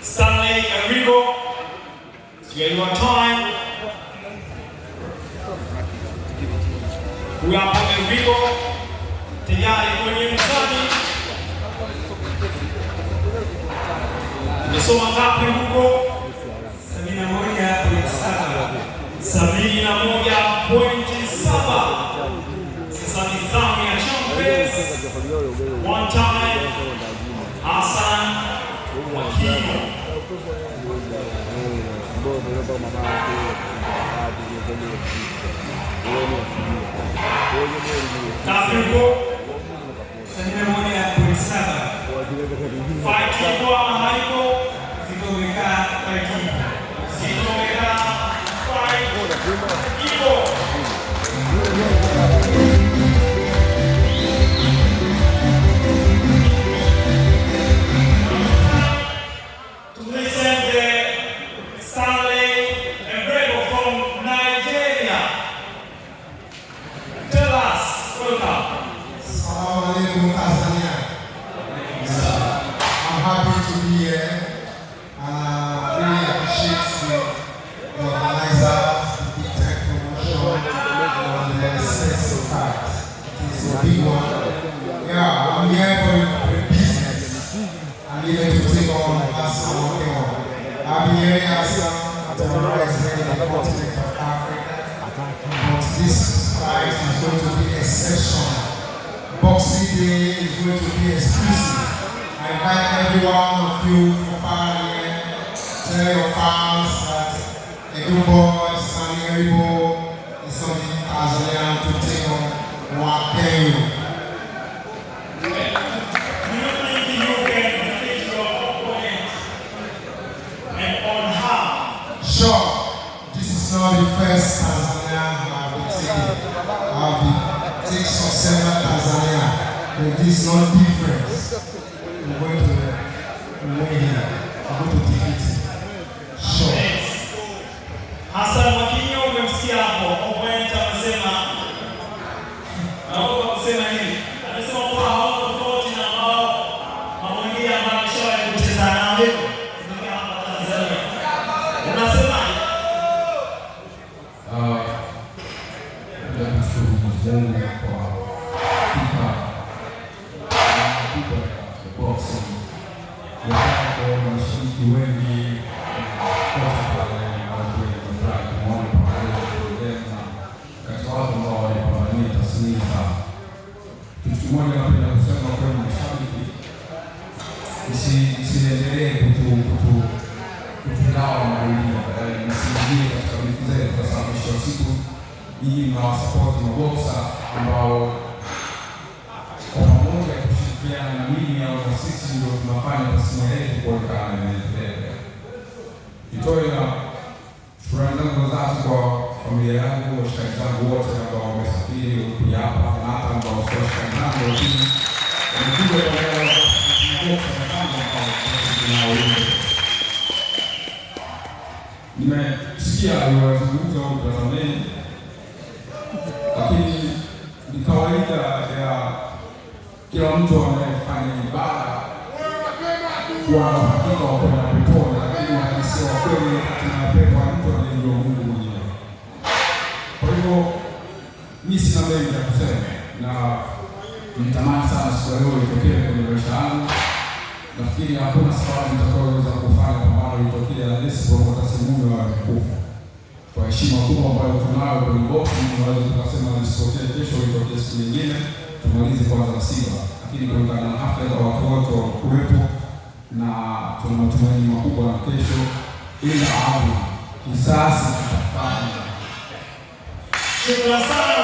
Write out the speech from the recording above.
Stanley Enrico, it's your time. Huyu hapo Enrico tayari kwenye mzani. Tumesoma ngapi huko? 71.7. Sasa ni zamu ya Champions. One time Hassan Wakili. Tafiko 71.7. Fighting kwa haiko zitomeka fighting. Zitomeka fight. Iko. I'm here for business. I'm here to take on as I'm working on. I'm here as the president of the continent of Africa. But this fight is going to be exceptional. Boxing Day is going to be exclusive. I invite every one of you for Friday. Tell your fans that a good boy, Stanley Enrico, is something Tanzania to take on Wakenyo. Sure, this is not the first Tanzania I've been taking. I've been taking some several Tanzania, but this is not different. We're going to win here. We're going to defeat him. Sure. Hassan Wakili umemsikia hapo, opponent amesema naomba kusema hivi. Amesema kwa hao tofauti na ambao mamwingia ambao ameshawahi kucheza nao leo. Ndio hapa Tanzania. Unasema Mungu kwa kufika kubwa ya boxing. Kwa mashabiki wengi kote pale watu wengi wanafurahi kumwona pamoja na kati ya watu ambao wanapambania tasnia zao. Kitu kimoja napenda kusema kwa mashabiki, msiendelee kutugawa maadili, msiingie katika vitu zetu kwa sababu mwisho wa siku hii na wasapoti maboksa ambao kwa pamoja kushirikiana na mimi au na sisi ndio tunafanya tasnia yetu kuonekana inaendelea. Nitoe na shukrani zangu za dhati kwa familia yangu, washikaji zangu wote ambao wamesafiri kuja hapa na hata ambao sio washikaji zangu lakini wamekuja kwa leo maboksa na kama ambao tunawauliza. Nimesikia aliwazungumza huko Tanzania, lakini ni kawaida ya kila mtu anayefanya ibada kuwa na uhakika wa kwenda peponi, lakini uhalisia wa kweli katika pepo ya mtu anayejua Mungu mwenyewe. Kwa hivyo mimi sina mengi ya kusema, na nitamani sana siku leo itokee kwenye maisha yangu. Nafikiri hakuna sababu nitakayoweza kufanya pambano litokee unless promota simume wa kufa. Kwa heshima kubwa ambayo tunayo kwenye boxing, tunaweza tukasema lisitokee kesho, litokee siku nyingine, tumalize kwanza na Simba. Lakini kulingana na afya za watu wote walikuwepo, na tuna matumaini makubwa na kesho, ila kisasi kitafanya. shukrani sana.